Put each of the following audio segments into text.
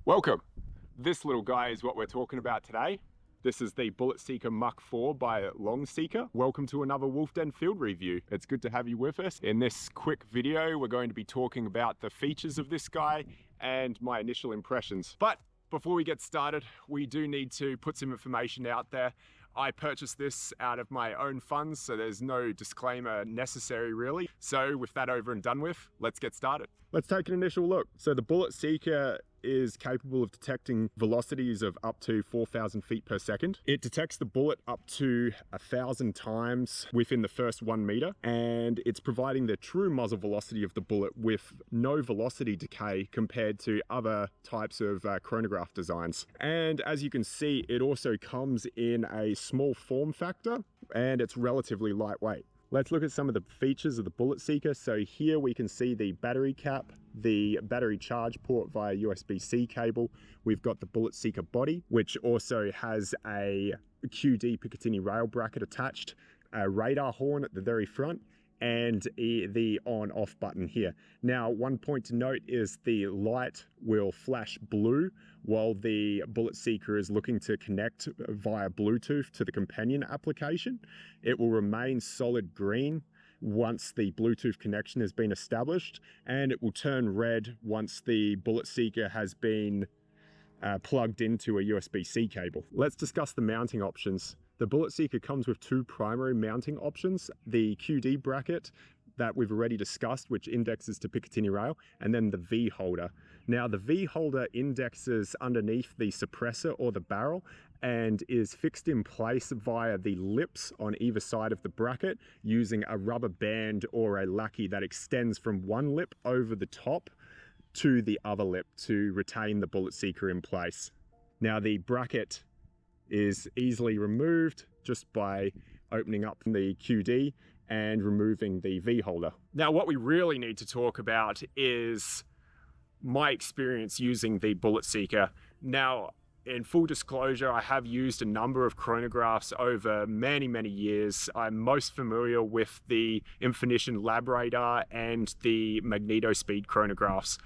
Welcome. This little guy is what we're talking about today. This is the Bullet Seeker Mach 4 by Long Seeker. Welcome to another Wolf Den field review. It's good to have you with us. In this quick video, we're going to be talking about the features of this guy and my initial impressions. But before we get started, we do need to put some information out there. I purchased this out of my own funds, so there's no disclaimer necessary really. So with that over and done with, let's get started. Let's take an initial look. So the Bullet Seeker is capable of detecting velocities of up to 4,000 feet per second. It detects the bullet up to 1,000 times within the first 1 meter, and it's providing the true muzzle velocity of the bullet with no velocity decay compared to other types of chronograph designs. And as you can see, it also comes in a small form factor and it's relatively lightweight. Let's look at some of the features of the Bullet Seeker. So here we can see the battery cap, the battery charge port via USB-C cable. We've got the Bullet Seeker body, which also has a QD Picatinny rail bracket attached, a radar horn at the very front, and the on-off button here. Now, one point to note is the light will flash blue while the Bullet Seeker is looking to connect via Bluetooth to the companion application. It will remain solid green once the Bluetooth connection has been established, and it will turn red once the Bullet Seeker has been plugged into a USB-C cable. Let's discuss the mounting options. The Bullet Seeker comes with two primary mounting options: the QD bracket that we've already discussed, which indexes to Picatinny rail, and then the V holder. Now the V holder indexes underneath the suppressor or the barrel and is fixed in place via the lips on either side of the bracket using a rubber band or a lackey that extends from one lip over the top to the other lip to retain the Bullet Seeker in place. Now the bracket is easily removed just by opening up the QD and removing the V holder. Now, what we really need to talk about is my experience using the Bullet Seeker. Now, in full disclosure, I have used a number of chronographs over many, many years. I'm most familiar with the Infinition Lab Radar and the Magneto Speed chronographs.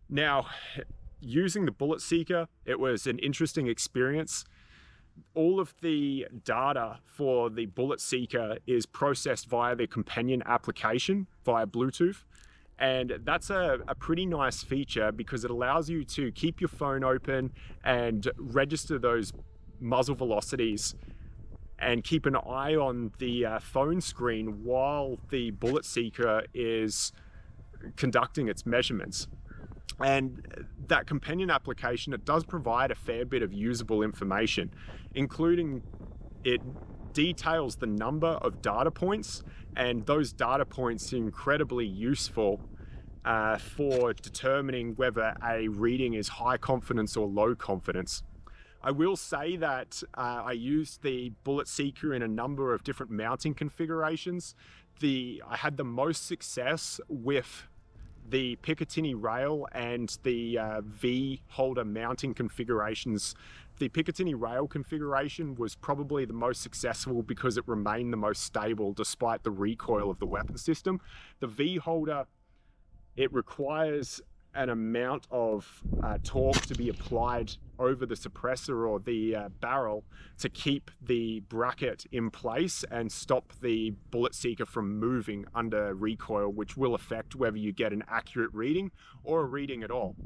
Now, using the Bullet Seeker, it was an interesting experience. All of the data for the Bullet Seeker is processed via the companion application via Bluetooth. And that's a pretty nice feature because it allows you to keep your phone open and register those muzzle velocities and keep an eye on the phone screen while the Bullet Seeker is conducting its measurements. And that companion application, it does provide a fair bit of usable information, including it details the number of data points, and those data points are incredibly useful for determining whether a reading is high confidence or low confidence. I will say that I used the Bullet Seeker in a number of different mounting configurations. I had the most success with the Picatinny rail and the V holder mounting configurations. The Picatinny rail configuration was probably the most successful because it remained the most stable despite the recoil of the weapon system. The V holder, it requires an amount of torque to be applied over the suppressor or the barrel to keep the bracket in place and stop the Bullet Seeker from moving under recoil, which will affect whether you get an accurate reading or a reading at all.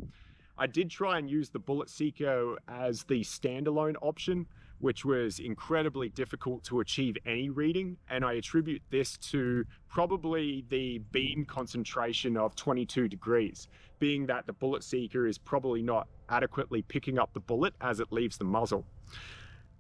I did try and use the Bullet Seeker as the standalone option, which was incredibly difficult to achieve any reading, and I attribute this to probably the beam concentration of 22 degrees, being that the Bullet Seeker is probably not adequately picking up the bullet as it leaves the muzzle.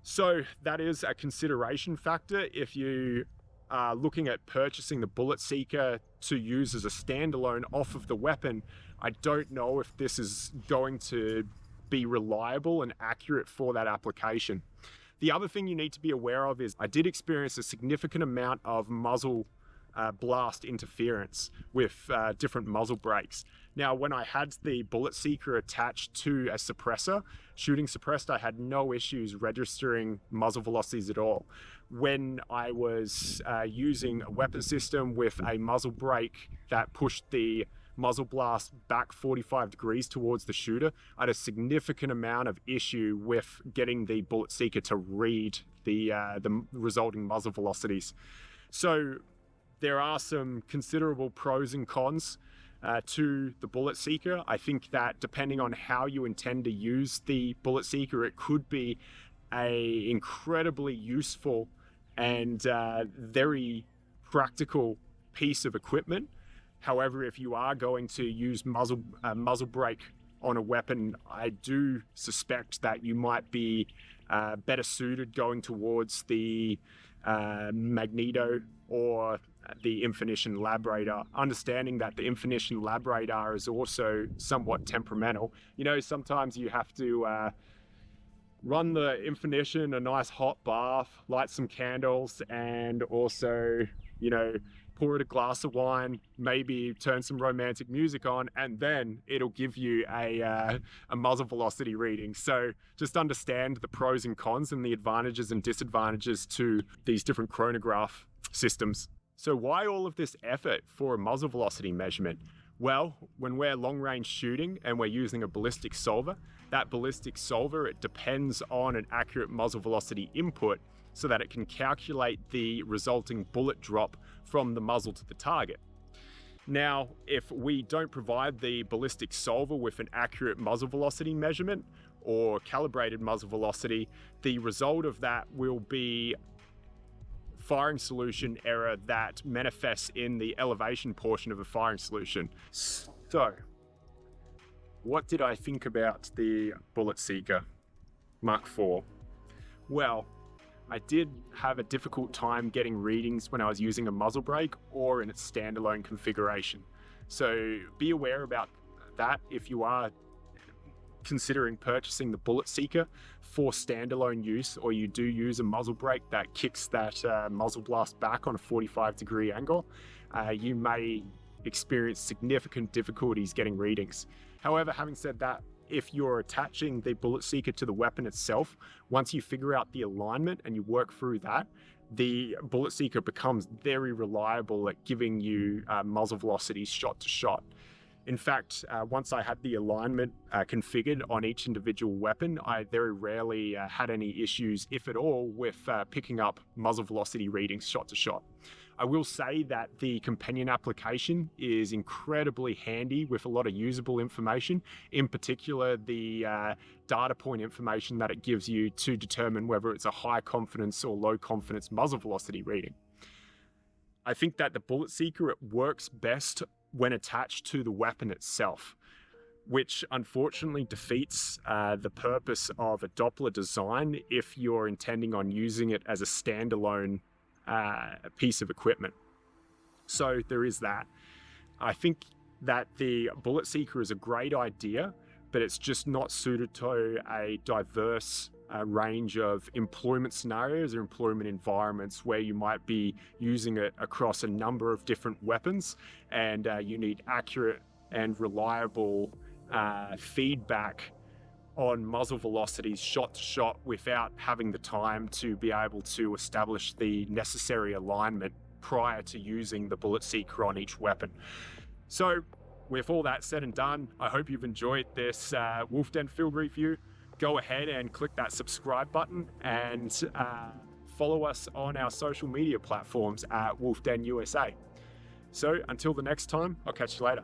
So that is a consideration factor if you are looking at purchasing the Bullet Seeker to use as a standalone off of the weapon. I don't know if this is going to be reliable and accurate for that application. The other thing you need to be aware of is I did experience a significant amount of muzzle blast interference with different muzzle brakes. Now, when I had the Bullet Seeker attached to a suppressor, shooting suppressed, I had no issues registering muzzle velocities at all. When I was using a weapon system with a muzzle brake that pushed the muzzle blast back 45 degrees towards the shooter, I had a significant amount of issue with getting the Bullet Seeker to read the resulting muzzle velocities. So there are some considerable pros and cons to the Bullet Seeker. I think that depending on how you intend to use the Bullet Seeker, it could be a incredibly useful and very practical piece of equipment. However, if you are going to use muzzle brake on a weapon, I do suspect that you might be better suited going towards the Magneto or the Infinition Lab Radar, understanding that the Infinition Lab Radar is also somewhat temperamental. You know, sometimes you have to run the Infinition a nice hot bath, light some candles, and also, you know, pour it a glass of wine, maybe turn some romantic music on, and then it'll give you a muzzle velocity reading. So just understand the pros and cons and the advantages and disadvantages to these different chronograph systems. So why all of this effort for a muzzle velocity measurement? Well, when we're long range shooting and we're using a ballistic solver, that ballistic solver, it depends on an accurate muzzle velocity input so that it can calculate the resulting bullet drop from the muzzle to the target. Now, if we don't provide the ballistic solver with an accurate muzzle velocity measurement or calibrated muzzle velocity, the result of that will be firing solution error that manifests in the elevation portion of a firing solution. So, what did I think about the Bullet Seeker Mach 4? Well, I did have a difficult time getting readings when I was using a muzzle brake or in its standalone configuration. So be aware about that if you are considering purchasing the Bullet Seeker for standalone use, or you do use a muzzle brake that kicks that muzzle blast back on a 45-degree angle, you may experience significant difficulties getting readings. However, having said that, if you're attaching the Bullet Seeker to the weapon itself, once you figure out the alignment and you work through that, the Bullet Seeker becomes very reliable at giving you muzzle velocities shot to shot. In fact, once I had the alignment configured on each individual weapon, I very rarely had any issues, if at all, with picking up muzzle velocity readings shot to shot. I will say that the companion application is incredibly handy with a lot of usable information, in particular the data point information that it gives you to determine whether it's a high confidence or low confidence muzzle velocity reading. I think that the Bullet Seeker, it works best when attached to the weapon itself, which unfortunately defeats the purpose of a Doppler design if you're intending on using it as a standalone piece of equipment. So there is that. I think that the Bullet Seeker is a great idea, but it's just not suited to a diverse range of employment scenarios or employment environments where you might be using it across a number of different weapons, and you need accurate and reliable feedback on muzzle velocities shot to shot without having the time to be able to establish the necessary alignment prior to using the Bullet Seeker on each weapon. So with all that said and done, I hope you've enjoyed this Wolf Den field review. Go ahead and click that subscribe button and follow us on our social media platforms at Wolf Den USA. So until the next time, I'll catch you later.